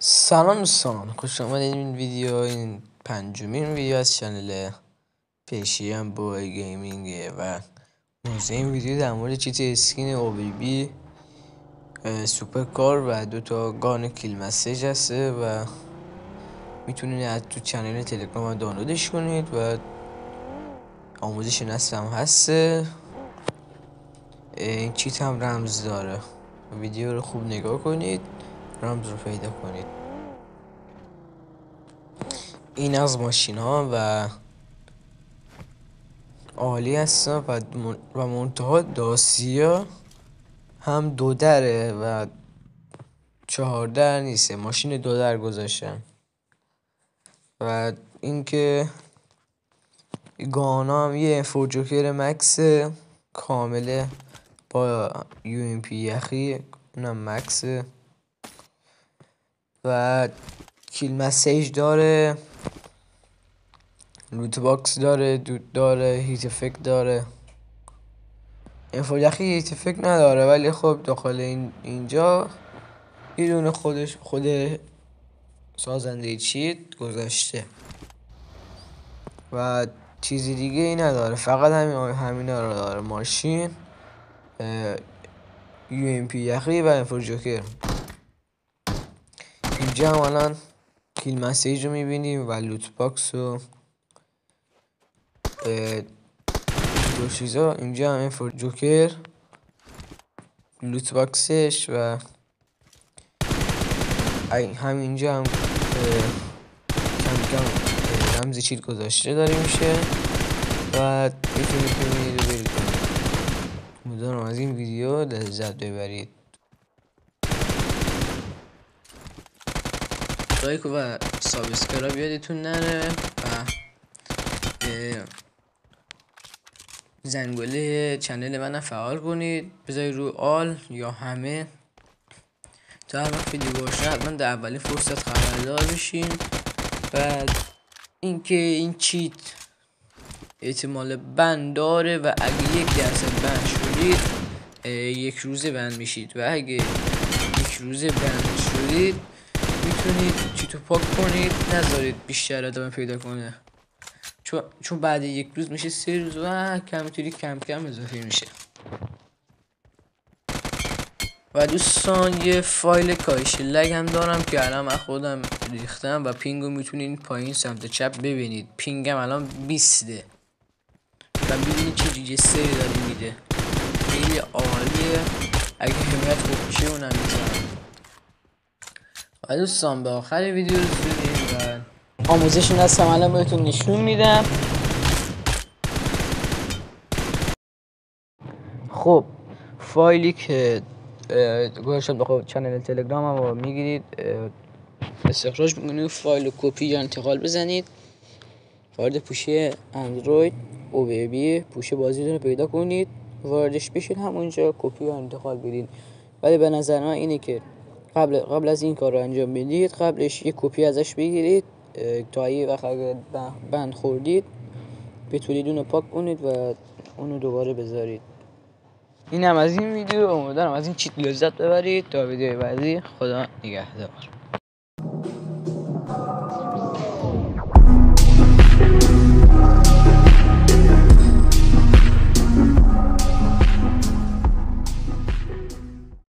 سلام دوستان، خوش آمدید. این ویدیو این پنجمین ویدیو از چنل پیشیم بوی گیمینگه و موضوع این ویدیو در مورد چیت اسکین OBB سوپر کار و دوتا گان کیل مسیج هسته و میتونید از تو چنل تلگرام دانلودش کنید و آموزش نصب هم هسته. این چیت هم رمز داره. ویدیو رو خوب نگاه کنید، رمز رو پیدا کنید. این از ماشین ها و عالی هستن و منتها داسیا هم 2 دره و 4 در نیست، ماشین 2 در گذاشتن. و اینکه گانا هم یه فور جوکر مکس کامله با UMP یخی، اونم مکس و کیل مسیج داره، لوت باکس داره، دود داره، هیت افکت داره. این یخی هیت افکت نداره ولی خب داخل اینجا یه دونه خود سازنده چیت گذاشته و چیزی دیگه ای نداره، فقط همینا رو داره: ماشین، UMP یخی و انفور جوکر. اینجا هم الان کیل مسیج رو میبینیم و لوت باکس و دو چیزا. اینجا هم انفور جوکر، لوت باکسش و همینجا هم کم رمز چیت گذاشته داره میشه و میتونید ببینید و برید کنید. امیدوارم از این ویدیو لذت ببرید. لایک و سابسکرایب یادتون نره و زنگوله چنل من فعال کنید، بذارید رو آل یا همه تا هر وقت ویدیو باشه حتما در اولین فرصت خبردار بشین. و اینکه این چیت احتمال بند داره و اگه 1% بند شدید 1 روزه بند میشید و اگه 1 روزه بند شدید میتونید چیتو پاک کنید، نذارید بیشتر ادامه پیدا کنه، چون بعد 1 روز میشه 3 روز و کم کم اضافه میشه. و دوستان یه فایل کاهش لگ هم دارم که الان من خودم ریختم و پینگو میتونید پایین سمت چپ ببینید. پینگم الان 20 و میبینید چه جیجه سری داره میده، خیلی عالیه. اگه حمایت خوب میشه اونم میزنم. و دوستان به آخر ویدیو رسیدیم و آموزش نصب الان بهتون نشون میدم. خب فایلی که گذاشتم داخل چنل تلگرام رو میگیرید، استخراج میکنید، فایل کپی یا انتقال بزنید، وارد پوشه اندروید OBB پوشه بازی رو پیدا کنید، واردش بشید، همونجا کپی و انتقال بدید. ولی به نظر من اینه که قبل از این کار رو انجام بدید قبلش یه کپی ازش بگیرید تا یه وقت اگه بند خوردید بتونید اونو پاک کنید و اونو دوباره بذارید. این هم از این ویدیو. امیدوارم از این چیت لذت ببرید. تا ویدیو بعدی، خدا نگهدار.